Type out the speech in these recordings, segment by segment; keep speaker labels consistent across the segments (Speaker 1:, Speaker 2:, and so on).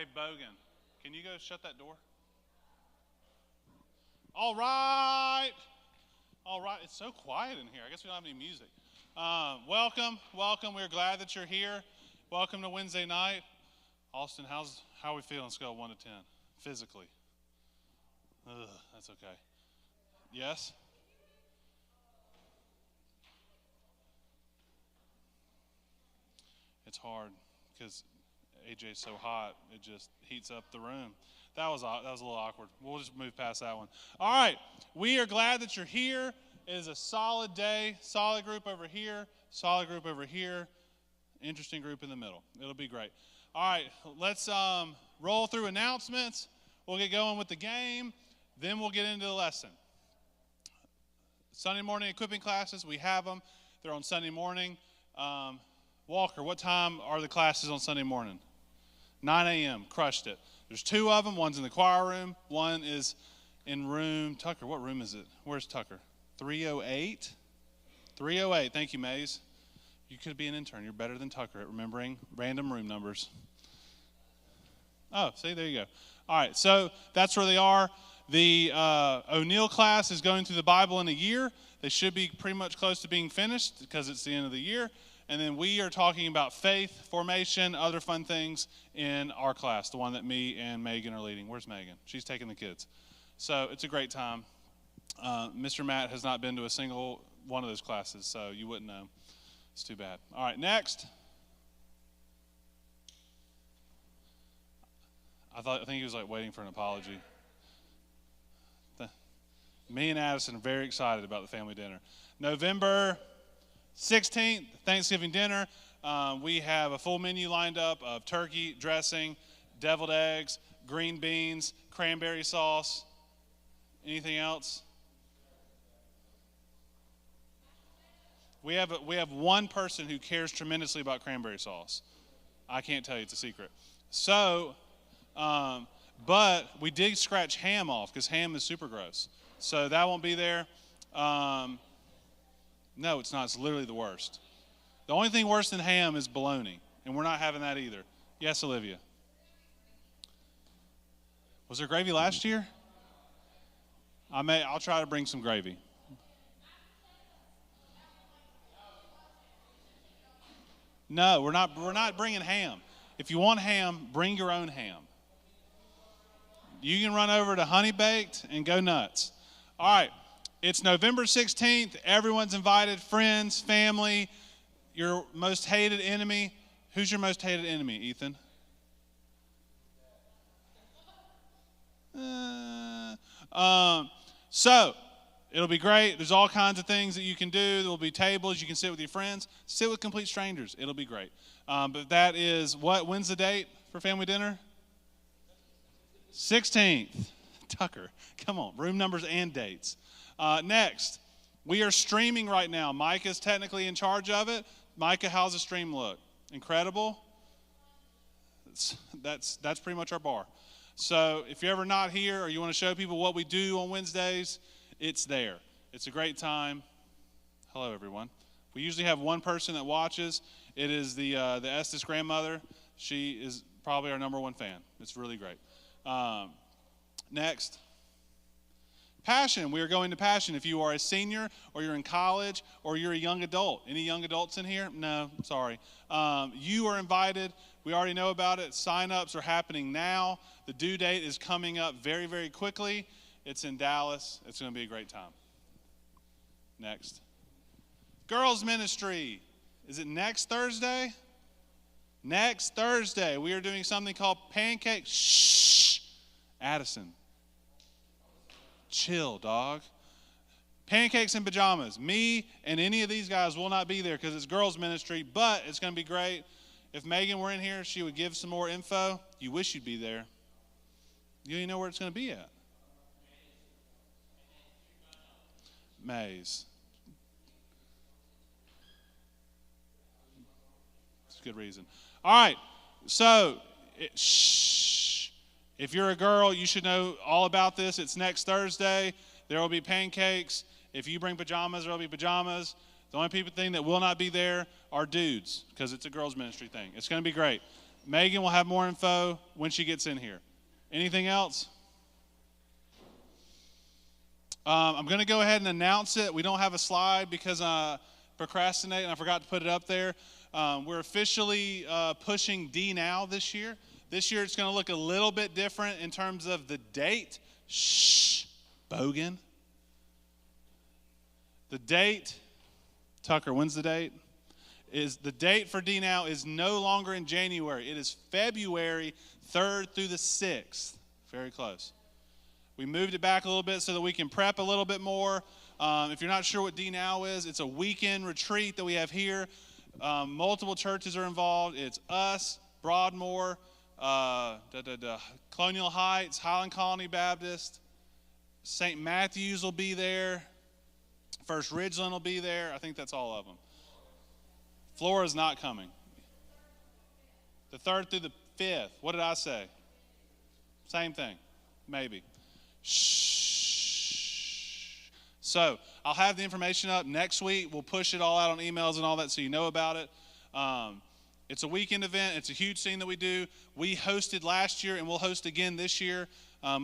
Speaker 1: Hey, Bogan, can you go shut that door? All right. All right. It's so quiet in here. I guess we don't have any music. Welcome. We're glad that you're here. Welcome to Wednesday night. Austin, how are we feeling? Scale 1 to 10, physically. That's okay. Yes? It's hard because AJ's so hot, it just heats up the room. That was a little awkward. We'll just move past that one. All right, we are glad that you're here. It is a solid day. Solid group over here. Solid group over here. Interesting group in the middle. It'll be great. All right, let's roll through announcements. We'll get going with the game. Then we'll get into the lesson. Sunday morning equipping classes, we have them. They're on Sunday morning. Walker, what time are the classes on Sunday morning? 9 a.m. Crushed it. There's 2 of them. One's in the choir room. One is in room, Tucker, what room is it? Where's Tucker? 308? 308. Thank you, Maze. You could be an intern. You're better than Tucker at remembering random room numbers. Oh, see, there you go. All right, so that's where they are. The O'Neill class is going through the Bible in a year. They should be pretty much close to being finished because it's the end of the year. And then we are talking about faith, formation, other fun things in our class, the one that me and Megan are leading. Where's Megan? She's taking the kids. So it's a great time. Mr. Matt has not been to a single one of those classes, so you wouldn't know. It's too bad. All right, next. I think he was like waiting for an apology. Me and Madison are very excited about the family dinner. November 16th, Thanksgiving dinner. We have a full menu lined up of turkey, dressing, deviled eggs, green beans, cranberry sauce. Anything else? We have one person who cares tremendously about cranberry sauce. I can't tell you, it's a secret. So, but we did scratch ham off because ham is super gross. So that won't be there. No, it's not. It's literally the worst. The only thing worse than ham is bologna, and we're not having that either. Yes, Olivia. Was there gravy last year? I'll try to bring some gravy. No, we're not bringing ham. If you want ham, bring your own ham. You can run over to Honey Baked and go nuts. All right, it's November 16th. Everyone's invited, friends, family, your most hated enemy. Who's your most hated enemy, Ethan? So, it'll be great. There's all kinds of things that you can do. There'll be tables. You can sit with your friends. Sit with complete strangers. It'll be great. But that is what? When's the date for family dinner? 16th. Tucker, come on. Room numbers and dates. Next, we are streaming right now. Micah's technically in charge of it. Micah, how's the stream look? Incredible? That's pretty much our bar. So if you're ever not here or you want to show people what we do on Wednesdays, it's there. It's a great time. Hello, everyone. We usually have one person that watches. It is the Estes grandmother. She is probably our #1 fan. It's really great. Next. Passion. We are going to Passion. If you are a senior or you're in college or you're a young adult. Any young adults in here? No, sorry. You are invited. We already know about it. Sign-ups are happening now. The due date is coming up very, very quickly. It's in Dallas. It's going to be a great time. Next. Girls Ministry. Is it next Thursday? Next Thursday, we are doing something called Pancake. Shh. Addison. Chill, dog. Pancakes and pajamas. Me and any of these guys will not be there because it's girls ministry, but it's going to be great. If Megan were in here, she would give some more info. You wish you'd be there. You don't even know where it's going to be at. Maze. It's a good reason. All right. So, if you're a girl, you should know all about this. It's next Thursday. There will be pancakes. If you bring pajamas, there will be pajamas. The only thing that will not be there are dudes because it's a girls' ministry thing. It's going to be great. Megan will have more info when she gets in here. Anything else? I'm going to go ahead and announce it. We don't have a slide because I procrastinated and I forgot to put it up there. We're officially pushing D Now this year. This year it's going to look a little bit different in terms of the date. Shh, Bogan. The date, Tucker, when's the date? Is the date for D Now is no longer in January. It is February 3rd through the 6th. Very close. We moved it back a little bit so that we can prep a little bit more. If you're not sure what D Now is, it's a weekend retreat that we have here. Multiple churches are involved. It's us, Broadmoor, Colonial Heights, Highland Colony Baptist, St. Matthew's will be there. First Ridgeland will be there. I think that's all of them. Flora's not coming. The 3rd through the 5th. What did I say? Same thing. Maybe. Shh. So I'll have the information up next week. We'll push it all out on emails and all that so you know about it. It's a weekend event. It's a huge thing that we do. We hosted last year and we'll host again this year.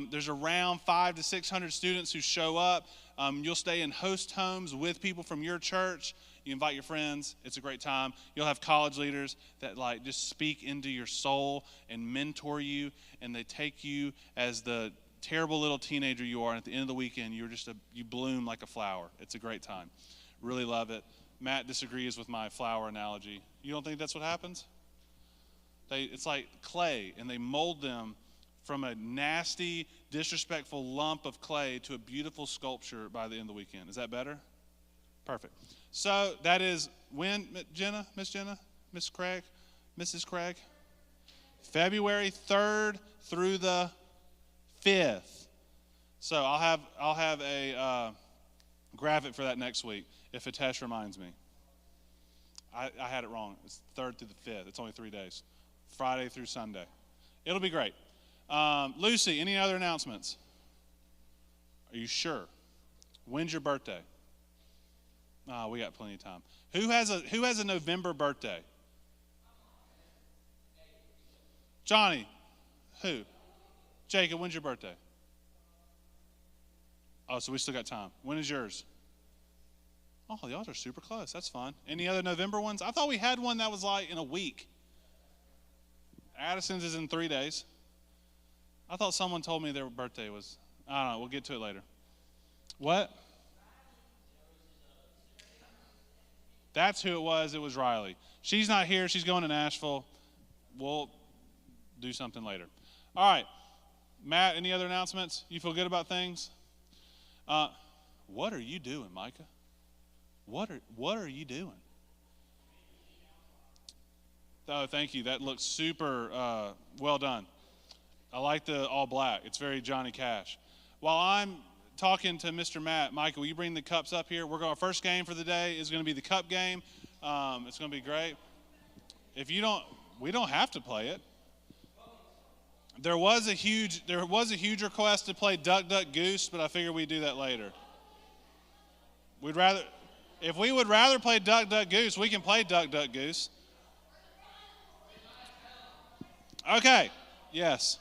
Speaker 1: There's around 500 to 600 students who show up. You'll stay in host homes with people from your church. You invite your friends. It's a great time. You'll have college leaders that just speak into your soul and mentor you, and they take you as the terrible little teenager you are. And at the end of the weekend, you bloom like a flower. It's a great time. Really love it. Matt disagrees with my flower analogy. You don't think that's what happens? It's like clay, and they mold them from a nasty, disrespectful lump of clay to a beautiful sculpture by the end of the weekend. Is that better? Perfect. So that is when, Miss Craig? Mrs. Craig? February 3rd through the 5th. So I'll have a graphic for that next week if Hitesh reminds me. I had it wrong. It's 3rd through the 5th. It's only 3 days. Friday through Sunday. It'll be great. Lucy, any other announcements? Are you sure? When's your birthday? We got plenty of time. Who has a November birthday? Johnny. Who? Jacob, when's your birthday? Oh, so we still got time. When is yours? Oh, y'all are super close. That's fun. Any other November ones? I thought we had one that was like in a week. Addison's is in 3 days. I thought someone told me their birthday was, I don't know, we'll get to it later. What? That's who it was. It was Riley. She's not here. She's going to Nashville. We'll do something later. All right. Matt, any other announcements? You feel good about things? What are you doing, Micah? What are you doing? Oh, thank you. That looks super well done. I like the all black. It's very Johnny Cash. While I'm talking to Mr. Matt, Michael, will you bring the cups up here? Our first game for the day is going to be the cup game. It's going to be great. We don't have to play it. There was a huge request to play Duck Duck Goose, but I figured we'd do that later. If we would rather play Duck Duck Goose, we can play Duck Duck Goose. Okay. Yes.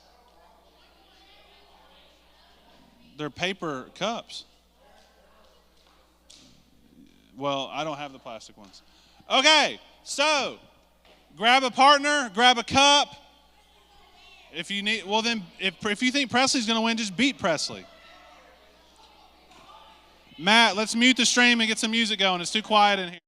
Speaker 1: They're paper cups. Well, I don't have the plastic ones. Okay, so grab a partner, grab a cup. If you need, well then, if you think Presley's going to win, just beat Presley. Matt, let's mute the stream and get some music going. It's too quiet in here.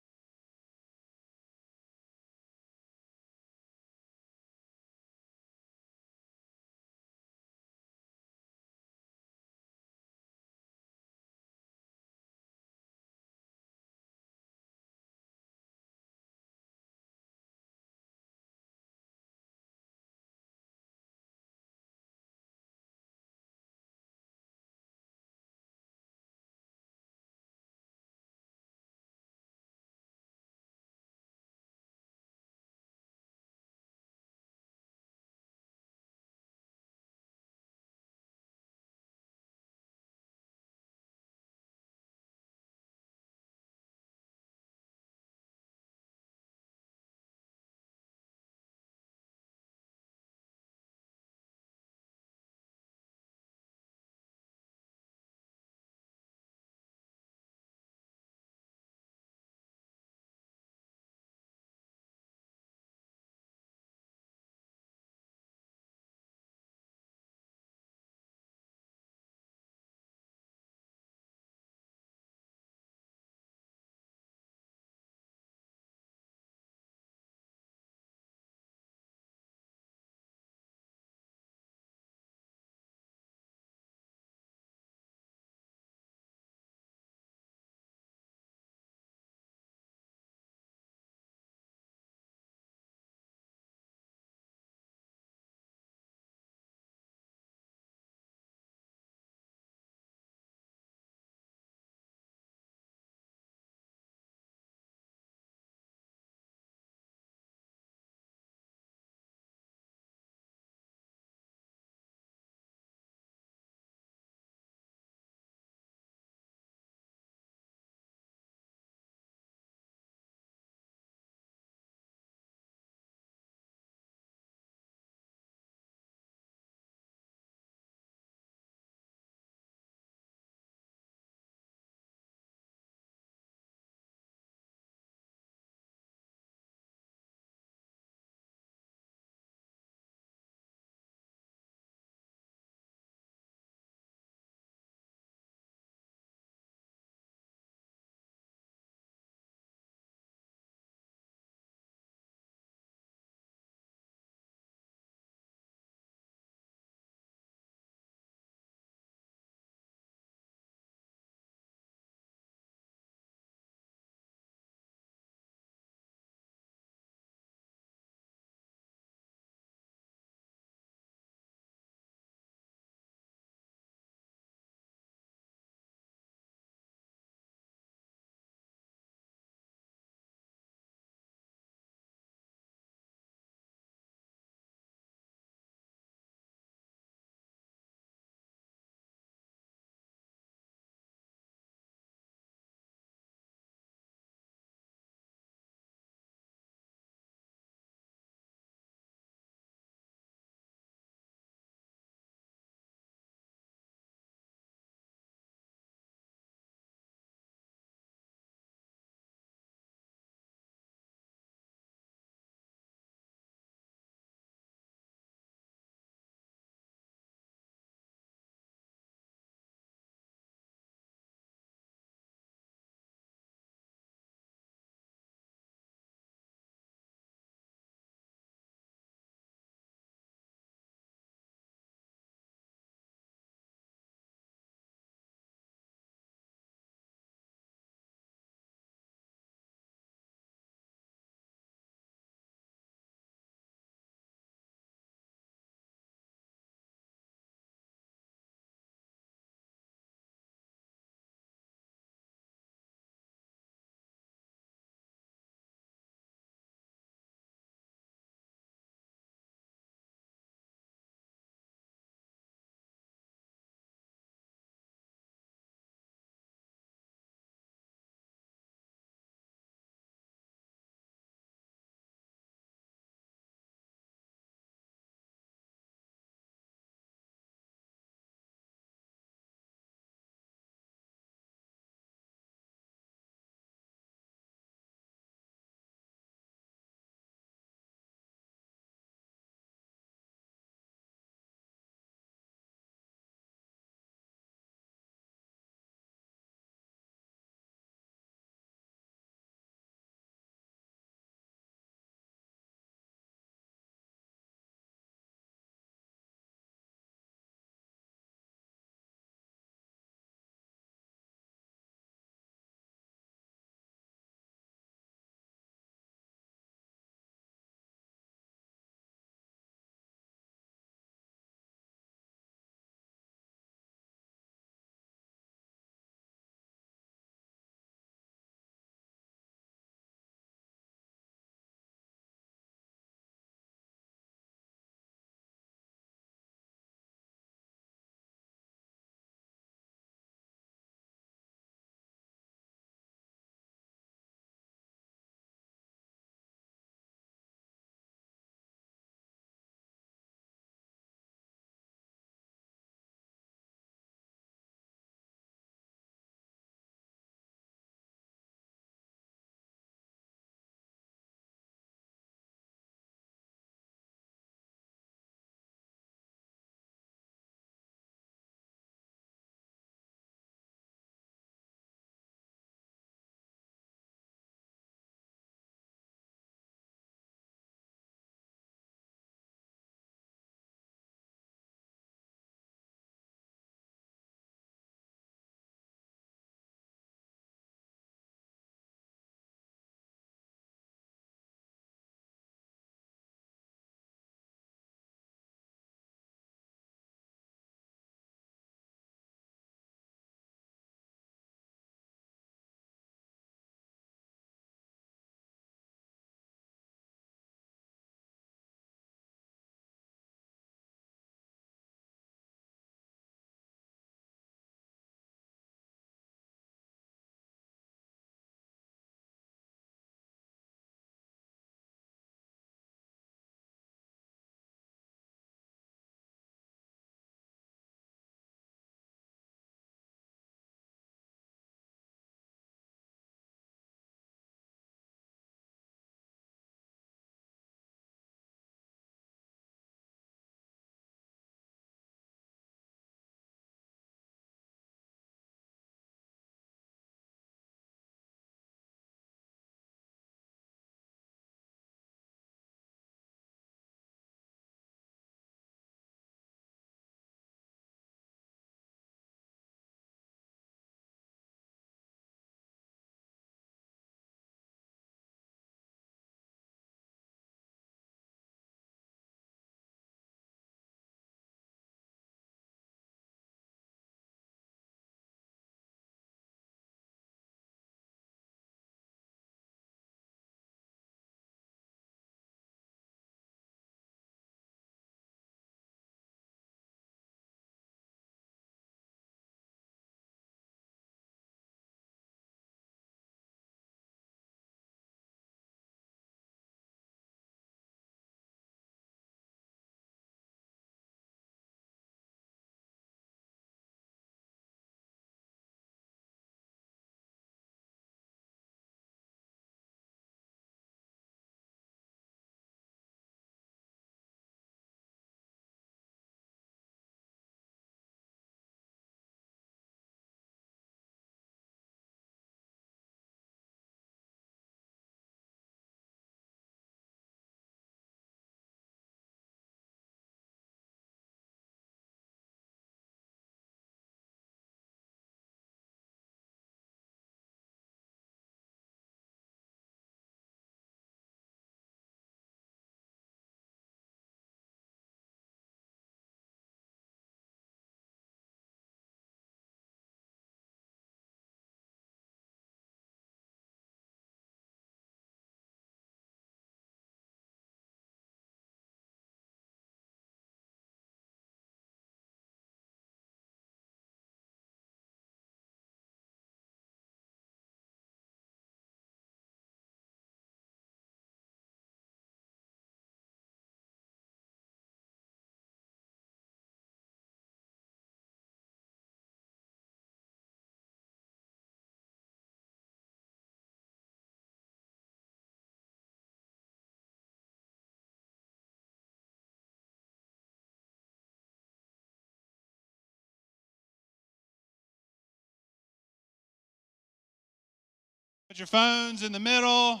Speaker 1: Put your phones in the middle.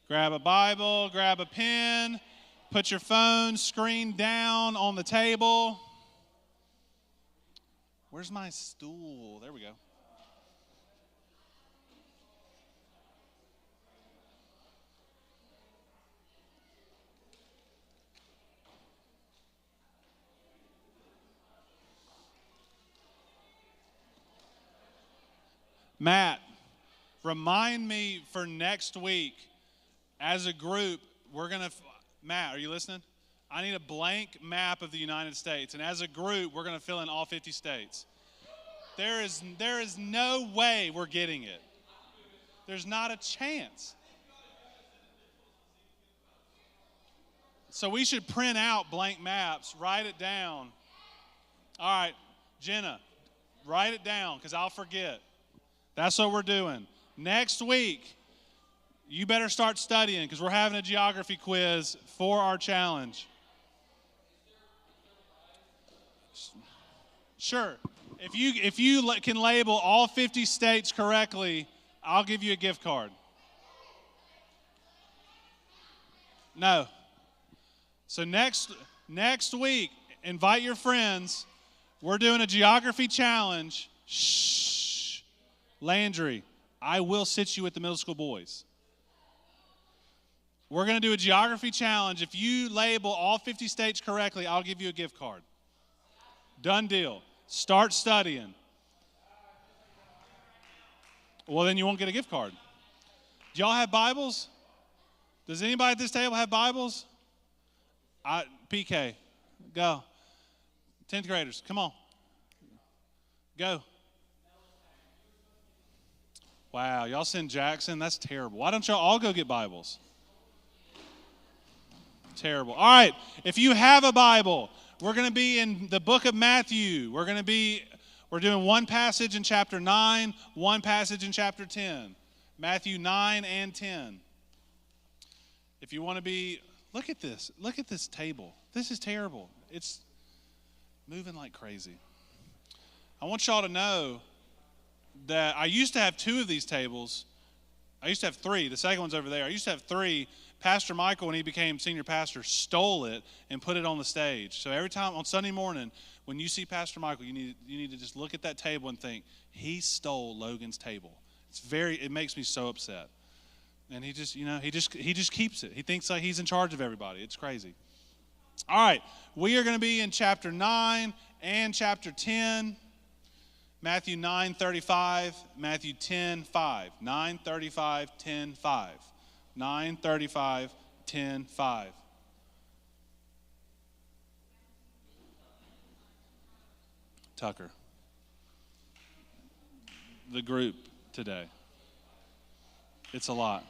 Speaker 1: Grab a Bible, grab a pen, put your phone screen down on the table. Where's my stool? There we go. Matt, remind me for next week, as a group, Matt, are you listening? I need a blank map of the United States, and as a group, we're going to fill in all 50 states. There is no way we're getting it. There's not a chance. So we should print out blank maps, write it down. All right, Jenna, write it down because I'll forget. That's what we're doing. Next week, you better start studying because we're having a geography quiz for our challenge. Sure. If you can label all 50 states correctly, I'll give you a gift card. No. So next week, invite your friends. We're doing a geography challenge. Shh. Landry, I will sit you with the middle school boys. We're going to do a geography challenge. If you label all 50 states correctly, I'll give you a gift card. Done deal. Start studying. Well, then you won't get a gift card. Do y'all have Bibles? Does anybody at this table have Bibles? PK, go. 10th graders, come on. Go. Wow, y'all send Jackson? That's terrible. Why don't y'all all go get Bibles? Terrible. All right, if you have a Bible, we're going to be in the book of Matthew. We're doing one passage in chapter 9, one passage in chapter 10. Matthew 9 and 10. If you want to be, look at this table. This is terrible. It's moving like crazy. I want y'all to know that I used to have 2 of these tables. I used to have 3. The second one's over there. I used to have 3. Pastor Michael, when he became senior pastor, stole it and put it on the stage. So every time on Sunday morning, when you see Pastor Michael, you need to just look at that table and think, he stole Logan's table. It makes me so upset. And he just keeps it. He thinks like he's in charge of everybody. It's crazy. All right, we are going to be in chapter 9 and chapter 10. Matthew 9:35, Matthew 10:5. 9:35, 10:5. 9:35, 10:5. Tucker. The group today. It's a lot.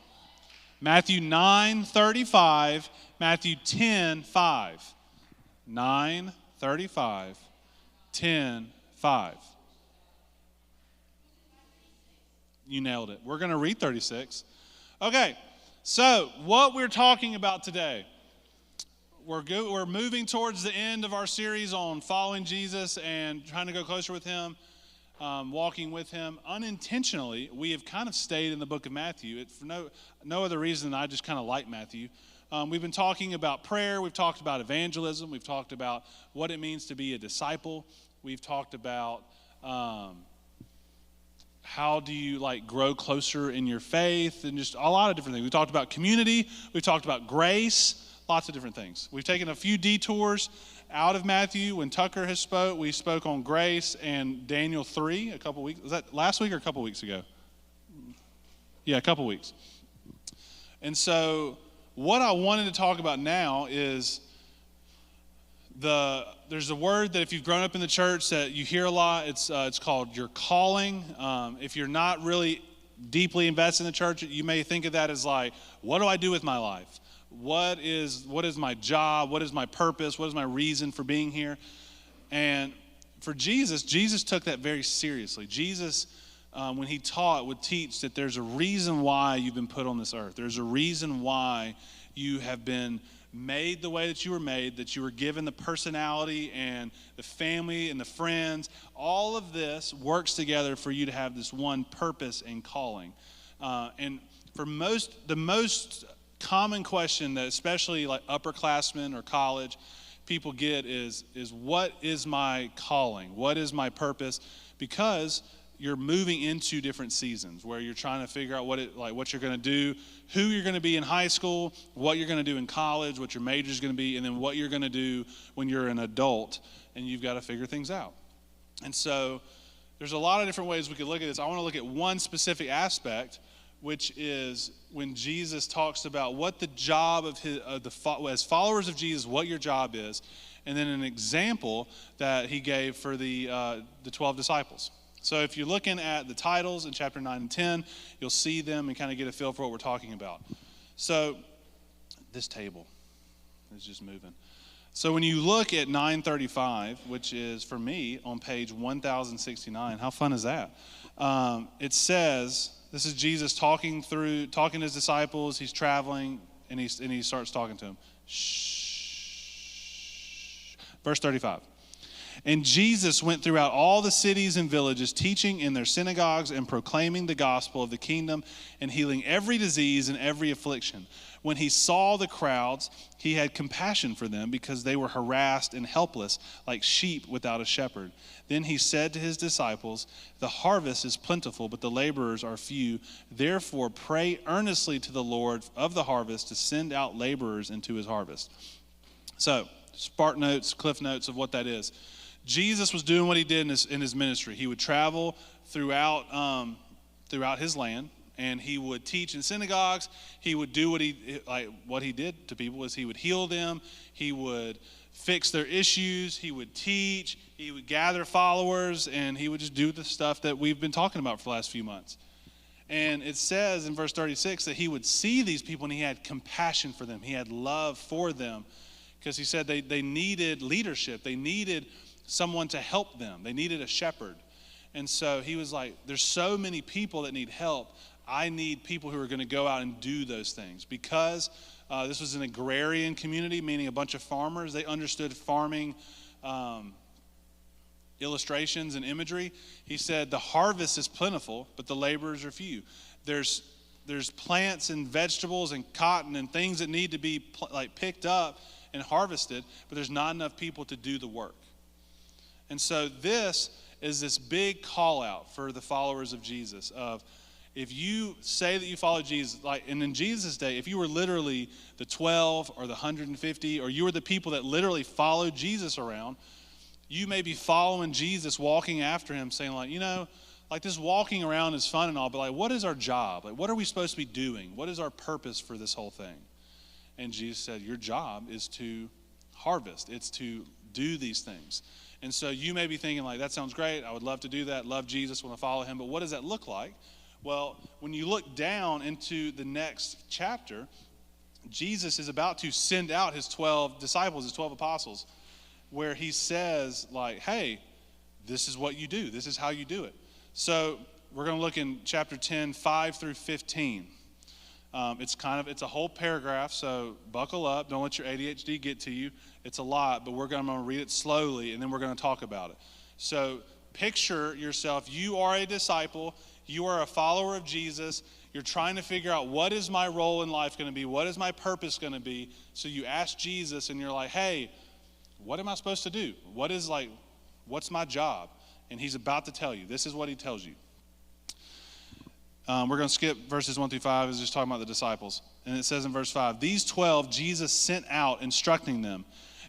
Speaker 1: Matthew 9:35, Matthew 10:5. 9:35, 10:5. You nailed it. We're going to read 36. Okay, so what we're talking about today, we're moving towards the end of our series on following Jesus and trying to go closer with him, walking with him. Unintentionally, we have kind of stayed in the book of Matthew. For no other reason than I just kind of like Matthew. We've been talking about prayer. We've talked about evangelism. We've talked about what it means to be a disciple. We've talked about how do you grow closer in your faith, and just a lot of different things. We talked about community. We've talked about grace. Lots of different things. We've taken a few detours out of Matthew. When Tucker we spoke on grace and Daniel 3 a couple weeks. Was that last week or a couple weeks ago? Yeah, a couple weeks. And so what I wanted to talk about now is there's a word that if you've grown up in the church that you hear a lot. It's called your calling. If you're not really deeply invested in the church, you may think of that as what do I do with my life? What is my job? What is my purpose? What is my reason for being here? And for Jesus took that very seriously. Jesus, when he taught, would teach that there's a reason why you've been put on this earth. There's a reason why You have been made the way that you were made, that you were given the personality and the family and the friends. All of this works together for you to have this one purpose and calling. And for the most common question that especially like upperclassmen or college people get is what is my calling? What is my purpose? Because you're moving into different seasons where you're trying to figure out what you're going to do, who you're going to be in high school, what you're going to do in college, what your major is going to be, and then what you're going to do when you're an adult, and you've got to figure things out. And so there's a lot of different ways we could look at this. I want to look at one specific aspect, which is when Jesus talks about what the job as followers of Jesus, what your job is, and then an example that he gave for the 12 disciples. So if you're looking at the titles in chapter 9 and 10, you'll see them and kind of get a feel for what we're talking about. So this table is just moving. So when you look at 935, which is for me on page 1069, how fun is that? It says, this is Jesus talking to his disciples. He's traveling, and he starts talking to them. Shh. Verse 35. And Jesus went throughout all the cities and villages, teaching in their synagogues and proclaiming the gospel of the kingdom and healing every disease and every affliction. When he saw the crowds, he had compassion for them because they were harassed and helpless like sheep without a shepherd. Then he said to his disciples, the harvest is plentiful, but the laborers are few. Therefore, pray earnestly to the Lord of the harvest to send out laborers into his harvest. So, Spark Notes, Cliff Notes of what that is. Jesus was doing what he did in his ministry. He would travel throughout his land, and he would teach in synagogues. He would do what he did to people is he would heal them. He would fix their issues. He would teach. He would gather followers, and he would just do the stuff that we've been talking about for the last few months. And it says in verse 36 that he would see these people, and he had compassion for them. He had love for them because he said they needed leadership. They needed someone to help them. They needed a shepherd. And so he was like, there's so many people that need help. I need people who are going to go out and do those things. Because this was an agrarian community, meaning a bunch of farmers. They understood farming illustrations and imagery. He said, the harvest is plentiful, but the laborers are few. There's plants and vegetables and cotton and things that need to be picked up and harvested, but there's not enough people to do the work. And so this is this big call out for the followers of Jesus of if you say that you follow Jesus, and in Jesus' day, if you were literally the 12 or the 150, or you were the people that literally followed Jesus around, you may be following Jesus, walking after him, saying this walking around is fun and all, but what is our job? What are we supposed to be doing? What is our purpose for this whole thing? And Jesus said, your job is to harvest. It's to do these things. And so you may be thinking that sounds great. I would love to do that. Love Jesus, want to follow him. But what does that look like? Well, when you look down into the next chapter, Jesus is about to send out his 12 disciples, his 12 apostles, where he says hey, this is what you do. This is how you do it. So we're going to look in chapter 10, 5 through 15. It's a whole paragraph, so buckle up. Don't let your ADHD get to you. It's a lot, but I'm going to read it slowly, and then we're going to talk about it. So picture yourself. You are a disciple. You are a follower of Jesus. You're trying to figure out, what is my role in life going to be? What is my purpose going to be? So you ask Jesus, and you're like, hey, what am I supposed to do? What's my job? And he's about to tell you. This is what he tells you. We're going to skip verses 1 through 5. It's just talking about the disciples. And it says in verse 5, these 12 Jesus sent out, instructing them,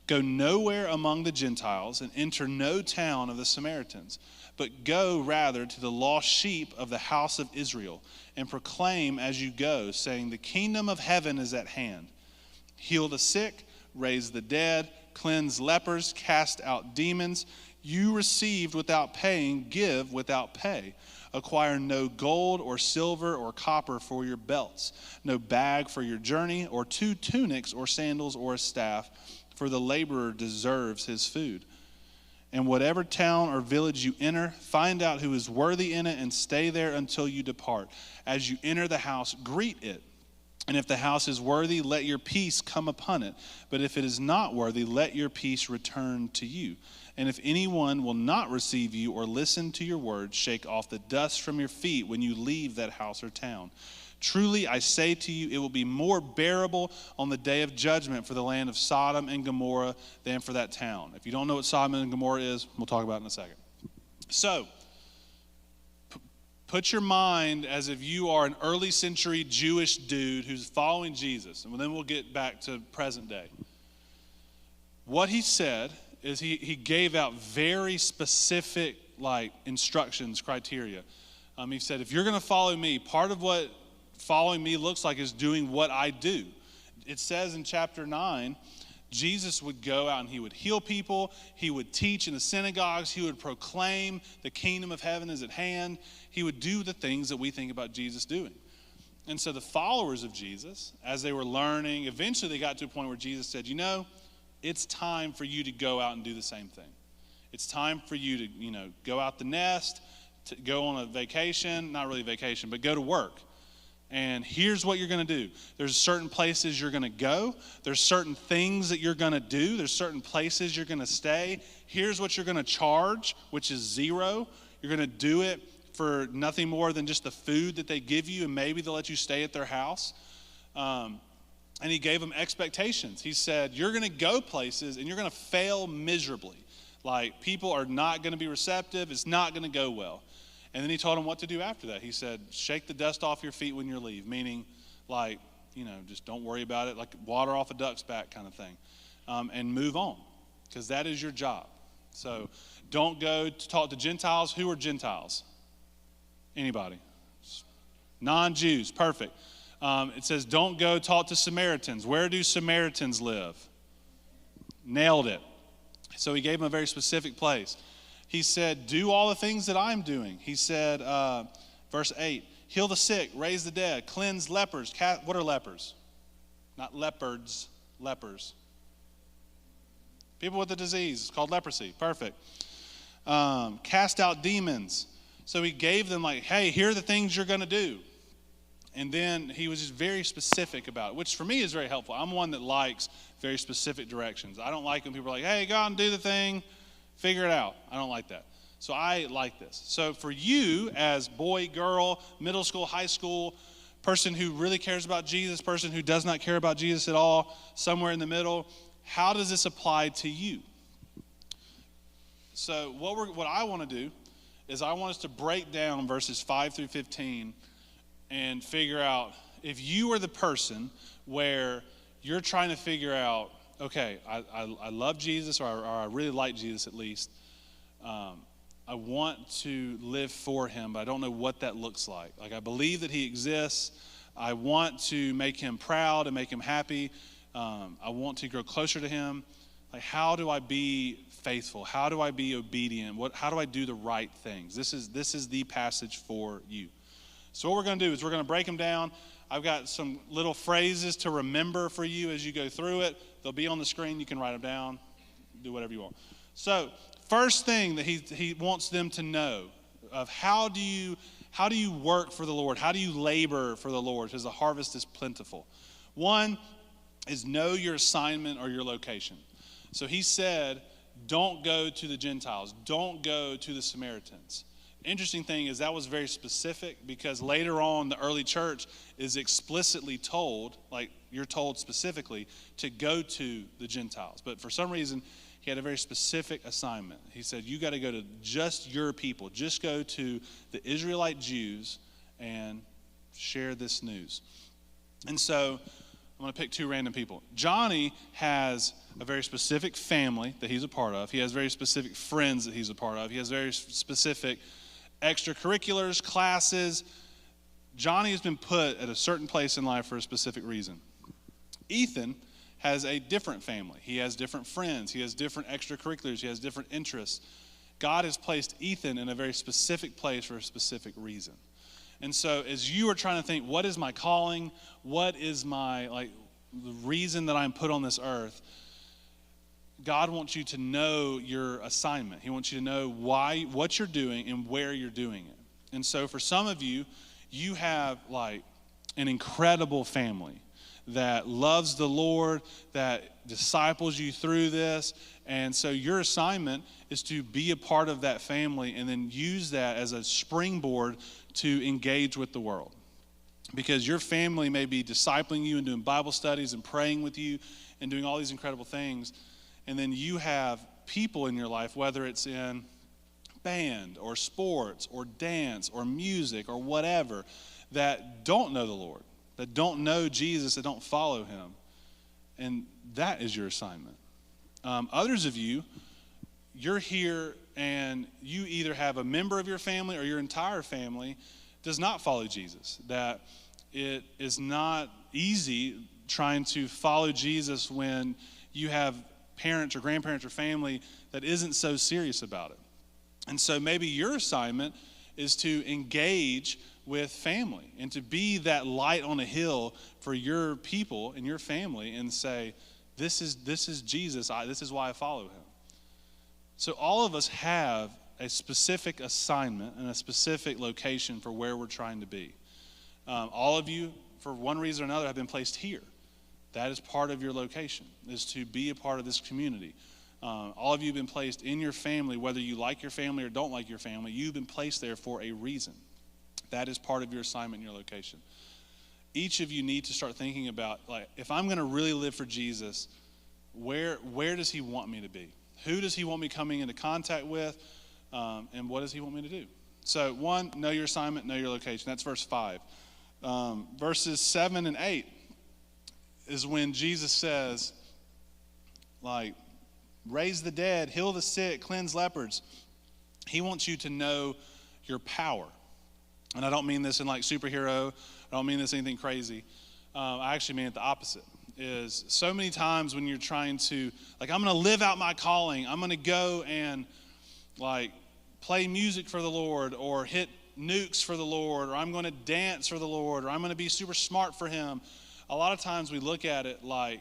Speaker 1: go nowhere among the Gentiles and enter no town of the Samaritans, but go rather to the lost sheep of the house of Israel and proclaim as you go, saying, the kingdom of heaven is at hand. Heal the sick, raise the dead, cleanse lepers, cast out demons. You received without paying, give without pay. Acquire no gold or silver or copper for your belts, no bag for your journey, or 2 tunics or sandals or a staff, for the laborer deserves his food. And whatever town or village you enter, find out who is worthy in it and stay there until you depart. As you enter the house, greet it. And if the house is worthy, let your peace come upon it. But if it is not worthy, let your peace return to you. And if anyone will not receive you or listen to your words, shake off the dust from your feet when you leave that house or town. Truly, I say to you, it will be more bearable on the day of judgment for the land of Sodom and Gomorrah than for that town. If you don't know what Sodom and Gomorrah is, we'll talk about it in a second. So, put your mind as if you are an early century Jewish dude who's following Jesus. And then we'll get back to present day. What he said is he gave out very specific instructions, criteria. He said, if you're going to follow me, part of what following me looks like is doing what I do. It says in chapter 9, Jesus would go out and he would heal people. He would teach in the synagogues. He would proclaim the kingdom of heaven is at hand. He would do the things that we think about Jesus doing. And so the followers of Jesus, as they were learning, eventually they got to a point where Jesus said, it's time for you to go out and do the same thing. It's time for you to, go out the nest, to go on a vacation, not really vacation, but go to work. And here's what you're going to do. There's certain places you're going to go. There's certain things that you're going to do. There's certain places you're going to stay. Here's what you're going to charge, which is zero. You're going to do it for nothing more than just the food that they give you, and maybe they'll let you stay at their house. And he gave them expectations. He said, you're going to go places and you're going to fail miserably. People are not going to be receptive. It's not going to go well. And then he told them what to do after that. He said, shake the dust off your feet when you leave, meaning just don't worry about it, like water off a duck's back kind of thing, and move on, because that is your job. So don't go to talk to Gentiles. Who are Gentiles? Anybody? Non-Jews, perfect. It says don't go talk to Samaritans. Where do Samaritans live? Nailed it. So he gave them a very specific place. He said, do all the things that I'm doing. He said, verse 8, heal the sick, raise the dead, cleanse lepers. What are lepers? Not leopards, lepers. People with a disease. It's called leprosy. Perfect. Cast out demons. So he gave them hey, here are the things you're going to do. And then he was just very specific about it, which for me is very helpful. I'm one that likes very specific directions. I don't like when people are like, hey, go out and do the thing. Figure it out. I don't like that. So I like this. So for you as boy, girl, middle school, high school, person who really cares about Jesus, person who does not care about Jesus at all, somewhere in the middle, how does this apply to you? So what I want to do is I want us to break down verses 5 through 15 and figure out if you are the person where you're trying to figure out, okay, I love Jesus, or I really like Jesus at least. I want to live for him, but I don't know what that looks like. I believe that he exists. I want to make him proud and make him happy. I want to grow closer to him. How do I be faithful? How do I be obedient? How do I do the right things? This is the passage for you. So what we're going to do is we're going to break them down. I've got some little phrases to remember for you as you go through it. They'll be on the screen. You can write them down. Do whatever you want. So first thing that he wants them to know of how do you work for the Lord? How do you labor for the Lord? Because the harvest is plentiful. One is know your assignment or your location. So he said, don't go to the Gentiles. Don't go to the Samaritans. Interesting thing is that was very specific, because later on the early church is explicitly told, you're told specifically, to go to the Gentiles. But for some reason, he had a very specific assignment. He said, you got to go to just your people. Just go to the Israelite Jews and share this news. And so I'm going to pick two random people. Johnny has a very specific family that he's a part of. He has very specific friends that he's a part of. He has very specific extracurriculars, classes. Johnny has been put at a certain place in life for a specific reason. Ethan has a different family. He has different friends. He has different extracurriculars. He has different interests. God has placed Ethan in a very specific place for a specific reason. And so as you are trying to think, what is my calling? What is my, the reason that I'm put on this earth? God wants you to know your assignment. He wants you to know what you're doing and where you're doing it. And so for some of you, you have an incredible family that loves the Lord, that disciples you through this. And so your assignment is to be a part of that family and then use that as a springboard to engage with the world. Because your family may be discipling you and doing Bible studies and praying with you and doing all these incredible things. And then you have people in your life, whether it's in band or sports or dance or music or whatever, that don't know the Lord, that don't know Jesus, that don't follow him. And that is your assignment. Others of you, you're here and you either have a member of your family or your entire family does not follow Jesus. That it is not easy trying to follow Jesus when you have parents or grandparents or family that isn't so serious about it. And so maybe your assignment is to engage with family and to be that light on a hill for your people and your family and say, this is Jesus, this is why I follow him. So all of us have a specific assignment and a specific location for where we're trying to be. All of you, for one reason or another, have been placed here. That is part of your location, is to be a part of this community. All of you have been placed in your family, whether you like your family or don't like your family, you've been placed there for a reason. That is part of your assignment and your location. Each of you need to start thinking about, like, if I'm going to really live for Jesus, where does he want me to be? Who does he want me coming into contact with? And what does he want me to do? So 1, know your assignment, know your location. That's verse 5. Verses 7 and 8 is when Jesus says, like, raise the dead, heal the sick, cleanse lepers. He wants you to know your power. And I don't mean this in like superhero. I don't mean this anything crazy. I actually mean it the opposite. Is so many times when you're trying to, like, I'm going to live out my calling. I'm going to go and, like, play music for the Lord or hit nukes for the Lord, or I'm going to dance for the Lord, or I'm going to be super smart for him. A lot of times we look at it like,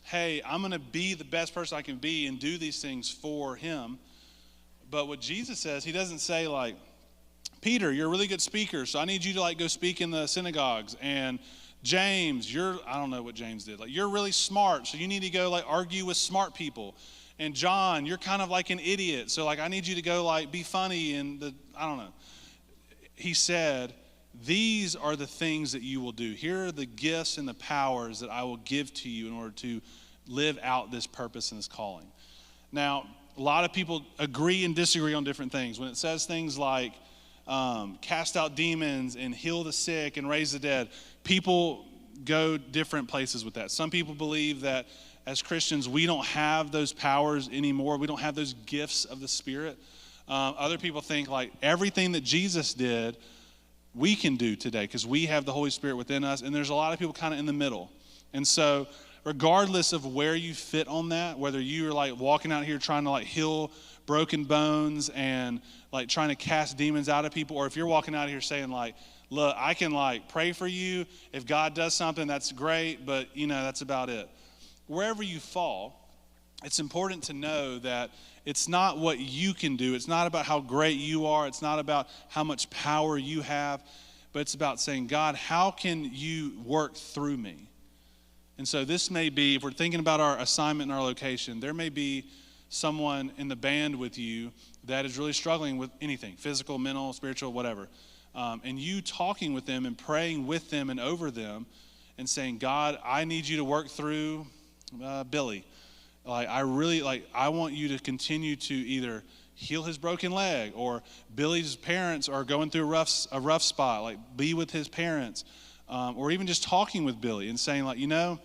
Speaker 1: hey, I'm going to be the best person I can be and do these things for him. But what Jesus says, he doesn't say, like, Peter, you're a really good speaker, so I need you to, like, go speak in the synagogues. And James, I don't know what James did. Like, you're really smart, so you need to go, like, argue with smart people. And John, you're kind of like an idiot, so, like, I need you to go, like, be funny and I don't know. He said, these are the things that you will do. Here are the gifts and the powers that I will give to you in order to live out this purpose and this calling. Now, a lot of people agree and disagree on different things. When it says things like cast out demons and heal the sick and raise the dead, people go different places with that. Some people believe that as Christians, we don't have those powers anymore. We don't have those gifts of the Spirit. Other people think, like, everything that Jesus did, we can do today because we have the Holy Spirit within us. And there's a lot of people kind of in the middle. And so regardless of where you fit on that, whether you're, like, walking out here trying to, like, heal broken bones and, like, trying to cast demons out of people, or if you're walking out here saying, like, look, I can, like, pray for you. If God does something, that's great, but, you know, that's about it. Wherever you fall, it's important to know that it's not what you can do. It's not about how great you are. It's not about how much power you have, but it's about saying, God, how can you work through me? And so this may be, if we're thinking about our assignment and our location, there may be someone in the band with you that is really struggling with anything, physical, mental, spiritual, whatever. And you talking with them and praying with them and over them and saying, God, I need you to work through Billy. Like, I want you to continue to either heal his broken leg, or Billy's parents are going through a rough spot, like, be with his parents. Or even just talking with Billy and saying, like, you know,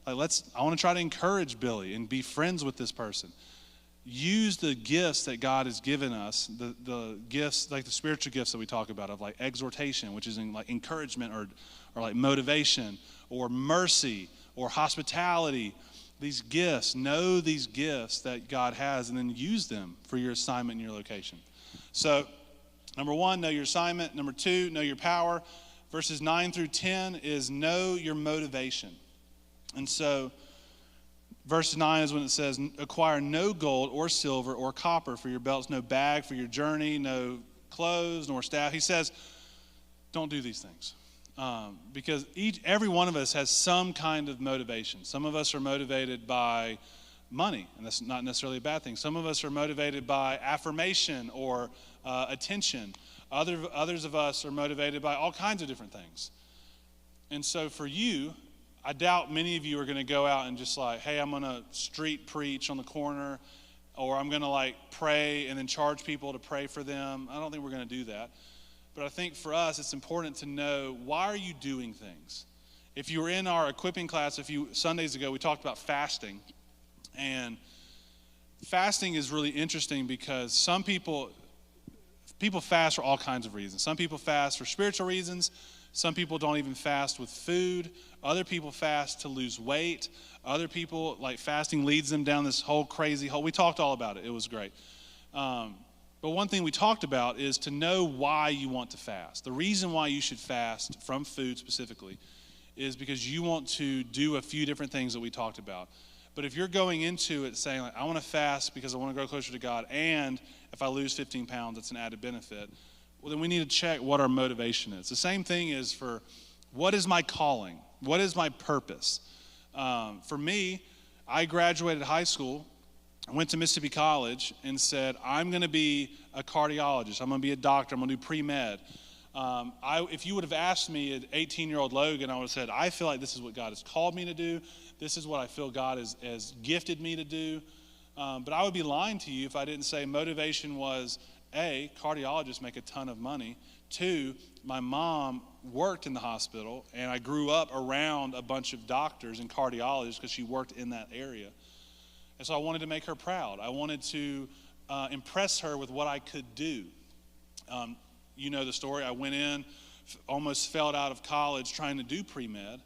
Speaker 1: like, I want to try to encourage Billy and be friends with this person. Use the gifts that God has given us, the gifts, like the spiritual gifts that we talk about, of, like, exhortation, which is in, like, encouragement or like motivation, or mercy, or hospitality. These gifts, know these gifts that God has, and then use them for your assignment and your location. So, number 1, know your assignment. Number 2, know your power. Verses 9 through 10 is know your motivation. And so, verse 9 is when it says, acquire no gold or silver or copper for your belts, no bag for your journey, no clothes, nor staff. He says, don't do these things. Because every one of us has some kind of motivation. Some of us are motivated by money, and that's not necessarily a bad thing. Some of us are motivated by affirmation or attention. Others of us are motivated by all kinds of different things. And so for you, I doubt many of you are going to go out and just like, hey, I'm going to street preach on the corner, or I'm going to like pray and then charge people to pray for them. I don't think we're going to do that. But I think for us, it's important to know, why are you doing things? If you were in our equipping class a few Sundays ago, we talked about fasting. And fasting is really interesting because some people fast for all kinds of reasons. Some people fast for spiritual reasons. Some people don't even fast with food. Other people fast to lose weight. Other people, like, fasting leads them down this whole crazy hole. We talked all about it. It was great. But one thing we talked about is to know why you want to fast. The reason why you should fast from food specifically is because you want to do a few different things that we talked about. But if you're going into it saying, like, I want to fast because I want to grow closer to God, and if I lose 15 pounds, it's an added benefit, well, then we need to check what our motivation is. The same thing is for, what is my calling? What is my purpose? For me, I graduated high school, I went to Mississippi College and said, I'm going to be a cardiologist. I'm going to be a doctor. I'm going to do pre-med. If you would have asked me, an 18-year-old Logan, I would have said, I feel like this is what God has called me to do. This is what I feel God has gifted me to do. But I would be lying to you if I didn't say motivation was, A, cardiologists make a ton of money. 2, my mom worked in the hospital, and I grew up around a bunch of doctors and cardiologists because she worked in that area. And so I wanted to make her proud. I wanted to impress her with what I could do. You know the story. I went in, almost failed out of college trying to do pre-med,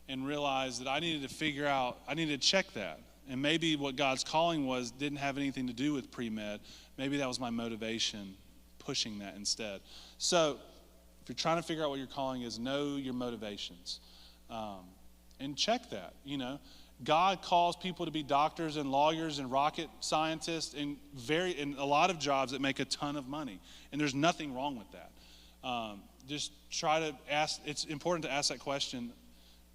Speaker 1: and realized that I needed to check that. And maybe what God's calling was didn't have anything to do with pre-med. Maybe that was my motivation, pushing that instead. So if you're trying to figure out what your calling is, know your motivations. And check that, you know. God calls people to be doctors and lawyers and rocket scientists and a lot of jobs that make a ton of money. And there's nothing wrong with that. Just try to ask, it's important to ask that question,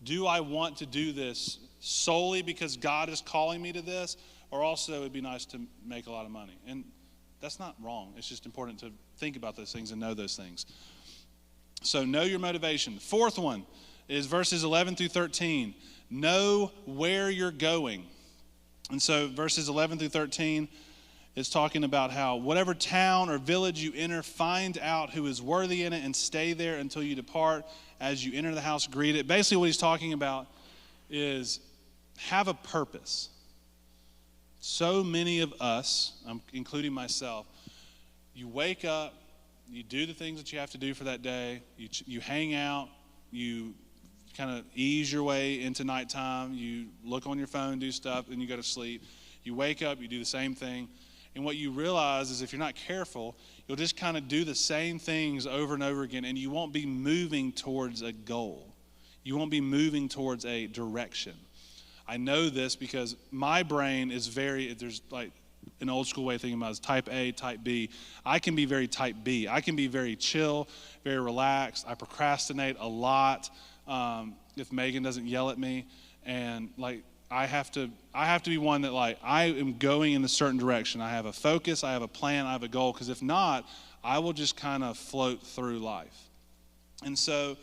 Speaker 1: do I want to do this solely because God is calling me to this, or also it'd be nice to make a lot of money? And that's not wrong. It's just important to think about those things and know those things. So know your motivation. The fourth one is verses 11 through 13. Know where you're going. And so verses 11 through 13 is talking about how whatever town or village you enter, find out who is worthy in it and stay there until you depart. As you enter the house, greet it. Basically what he's talking about is have a purpose. So many of us, including myself, you wake up, you do the things that you have to do for that day, you hang out, you kind of ease your way into nighttime, you look on your phone, do stuff, and you go to sleep. You wake up, you do the same thing. And what you realize is if you're not careful, you'll just kind of do the same things over and over again, and you won't be moving towards a goal. You won't be moving towards a direction. I know this because my brain is there's like an old school way of thinking about it is type A, type B. I can be very type B. I can be very chill, very relaxed. I procrastinate a lot. If Megan doesn't yell at me, and like I have to be one that like I am going in a certain direction. I have a focus, I have a plan, I have a goal, because if not, I will just kind of float through life. And so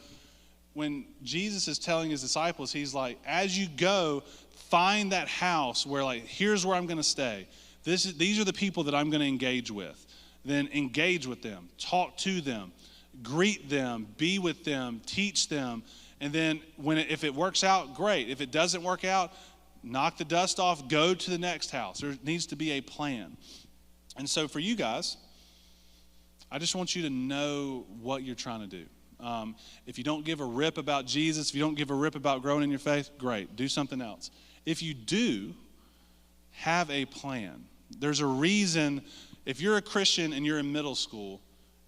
Speaker 1: when Jesus is telling his disciples, he's like, as you go, find that house where like, here's where I'm going to stay. These are the people that I'm going to engage with. Then engage with them, talk to them, greet them, be with them, teach them. And then if it works out, great. If it doesn't work out, knock the dust off, go to the next house. There needs to be a plan. And so for you guys, I just want you to know what you're trying to do. If you don't give a rip about Jesus, if you don't give a rip about growing in your faith, great, do something else. If you do, have a plan. There's a reason, if you're a Christian and you're in middle school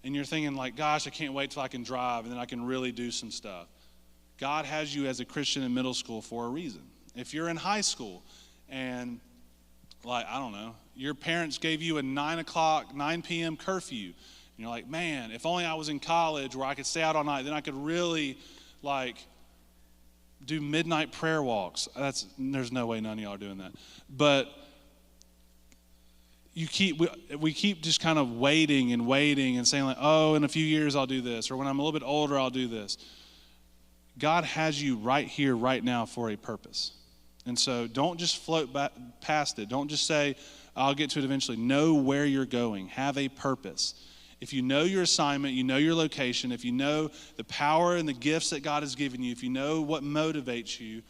Speaker 1: and you're thinking like, gosh, I can't wait till I can drive and then I can really do some stuff. God has you as a Christian in middle school for a reason. If you're in high school and like, I don't know, your parents gave you a 9 p.m. curfew, and you're like, man, if only I was in college where I could stay out all night, then I could really like do midnight prayer walks. There's no way none of y'all are doing that. But we keep just kind of waiting and saying like, oh, in a few years I'll do this, or when I'm a little bit older I'll do this. God has you right here, right now for a purpose. And so don't just float past it. Don't just say, I'll get to it eventually. Know where you're going. Have a purpose. If you know your assignment, you know your location, if you know the power and the gifts that God has given you, if you know what motivates you,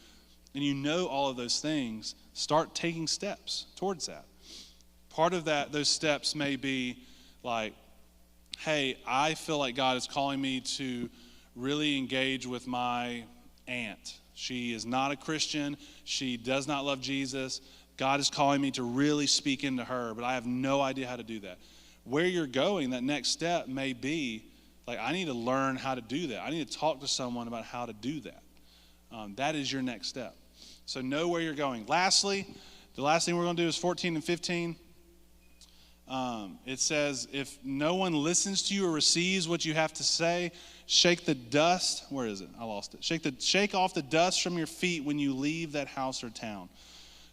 Speaker 1: and you know all of those things, start taking steps towards that. Part of those steps may be like, hey, I feel like God is calling me to really engage with my aunt. She is not a Christian. She does not love Jesus. God is calling me to really speak into her, but I have no idea how to do that. Where you're going, that next step may be, like, I need to learn how to do that. I need to talk to someone about how to do that. That is your next step. So know where you're going. Lastly, the last thing we're going to do is 14 and 15. It says, if no one listens to you or receives what you have to say, shake the dust. Where is it? I lost it. Shake off the dust from your feet when you leave that house or town.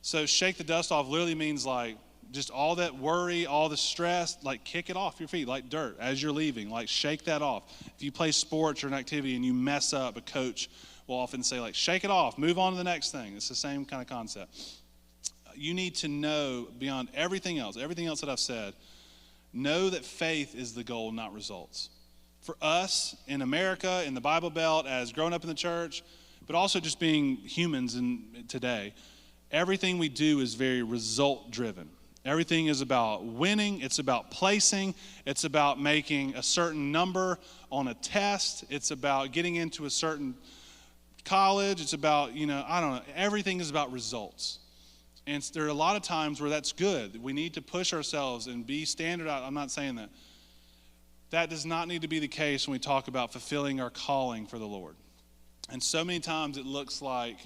Speaker 1: So shake the dust off literally means like just all that worry, all the stress, like kick it off your feet like dirt as you're leaving. Like shake that off. If you play sports or an activity and you mess up, a coach will often say like, shake it off, move on to the next thing. It's the same kind of concept. You need to know beyond everything else that I've said, know that faith is the goal, not results. For us in America, in the Bible Belt, as growing up in the church, but also just being humans today, everything we do is very result driven. Everything is about winning. It's about placing. It's about making a certain number on a test. It's about getting into a certain college. It's about, I don't know. Everything is about results. And there are a lot of times where that's good. We need to push ourselves and be standardized. I'm not saying that. That does not need to be the case when we talk about fulfilling our calling for the Lord. And so many times it looks like,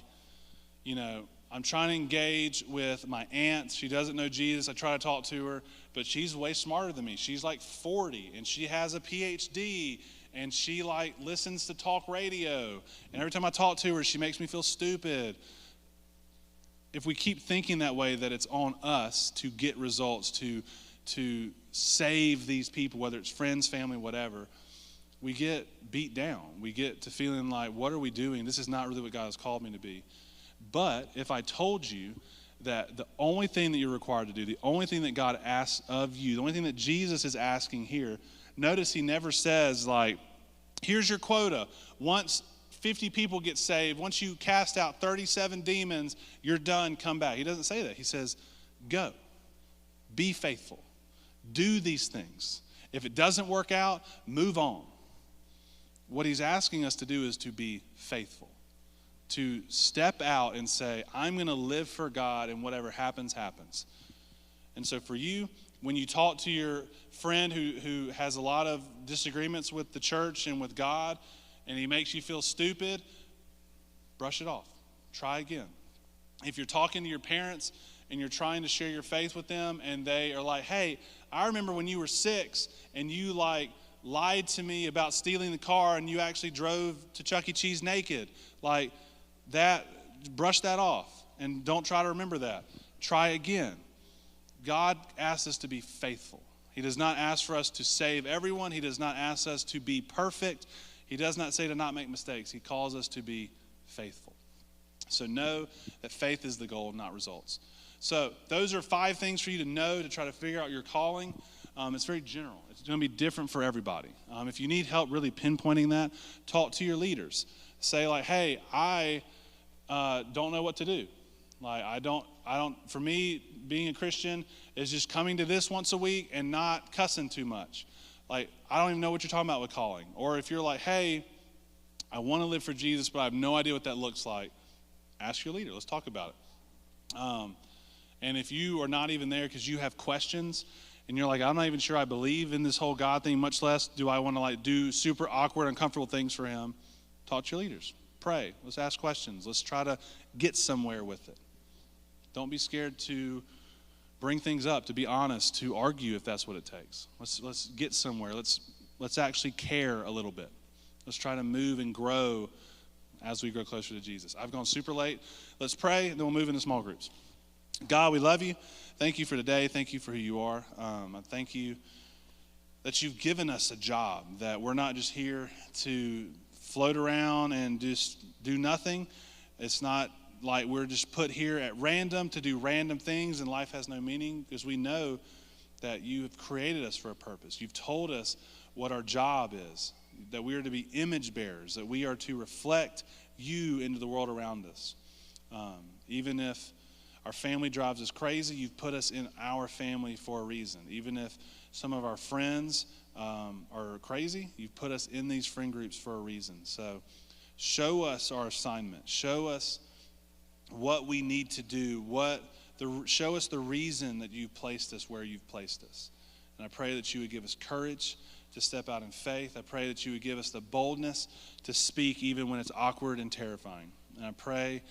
Speaker 1: I'm trying to engage with my aunt. She doesn't know Jesus. I try to talk to her, but she's way smarter than me. She's like 40, and she has a PhD, and she like listens to talk radio. And every time I talk to her, she makes me feel stupid. If we keep thinking that way, that it's on us to get results, to save these people, whether it's friends, family, whatever, we get beat down. We get to feeling like, what are we doing? This is not really what God has called me to be. But if I told you that the only thing that you're required to do, the only thing that God asks of you, the only thing that Jesus is asking here, notice he never says like, here's your quota. Once 50 people get saved, once you cast out 37 demons, you're done, come back. He doesn't say that. He says, go, be faithful, do these things. If it doesn't work out, move on. What he's asking us to do is to be faithful, to step out and say, I'm going to live for God, and whatever happens, happens. And so for you, when you talk to your friend who has a lot of disagreements with the church and with God, and he makes you feel stupid, brush it off. Try again. If you're talking to your parents and you're trying to share your faith with them, and they are like, hey, I remember when you were 6 and you like lied to me about stealing the car and you actually drove to Chuck E. Cheese naked. Like that, brush that off and don't try to remember that. Try again. God asks us to be faithful. He does not ask for us to save everyone. He does not ask us to be perfect. He does not say to not make mistakes. He calls us to be faithful. So know that faith is the goal, not results. So those are 5 things for you to know to try to figure out your calling. It's very general. It's going to be different for everybody. If you need help really pinpointing that, talk to your leaders. Say like, hey, I don't know what to do. Like I don't, for me, being a Christian is just coming to this once a week and not cussing too much. Like, I don't even know what you're talking about with calling. Or if you're like, hey, I want to live for Jesus, but I have no idea what that looks like, ask your leader. Let's talk about it. And if you are not even there because you have questions and you're like, I'm not even sure I believe in this whole God thing, much less do I want to like do super awkward, uncomfortable things for him, talk to your leaders. Pray. Let's ask questions. Let's try to get somewhere with it. Don't be scared to bring things up, to be honest, to argue if that's what it takes. Let's get somewhere. Let's actually care a little bit. Let's try to move and grow as we grow closer to Jesus. I've gone super late. Let's pray, and then we'll move into small groups. God, we love you. Thank you for today. Thank you for who you are. I thank you that you've given us a job, that we're not just here to float around and just do nothing. It's not like we're just put here at random to do random things and life has no meaning, because we know that you have created us for a purpose. You've told us what our job is, that we are to be image bearers, that we are to reflect you into the world around us. Even if our family drives us crazy, you've put us in our family for a reason. Even if some of our friends are crazy, you've put us in these friend groups for a reason. So show us our assignment. Show us what we need to do. Show us the reason that you placed us where you've placed us. And I pray that you would give us courage to step out in faith. I pray that you would give us the boldness to speak even when it's awkward and terrifying. And I pray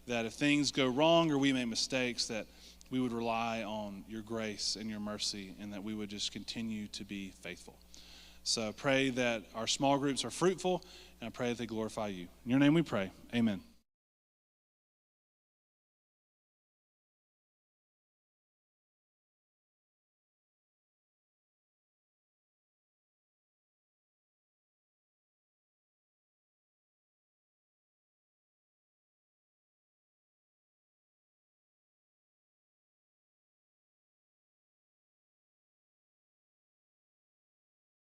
Speaker 1: that if things go wrong or we make mistakes, that we would rely on your grace and your mercy, and that we would just continue to be faithful. So I pray that our small groups are fruitful, and I pray that they glorify you. In your name we pray. Amen.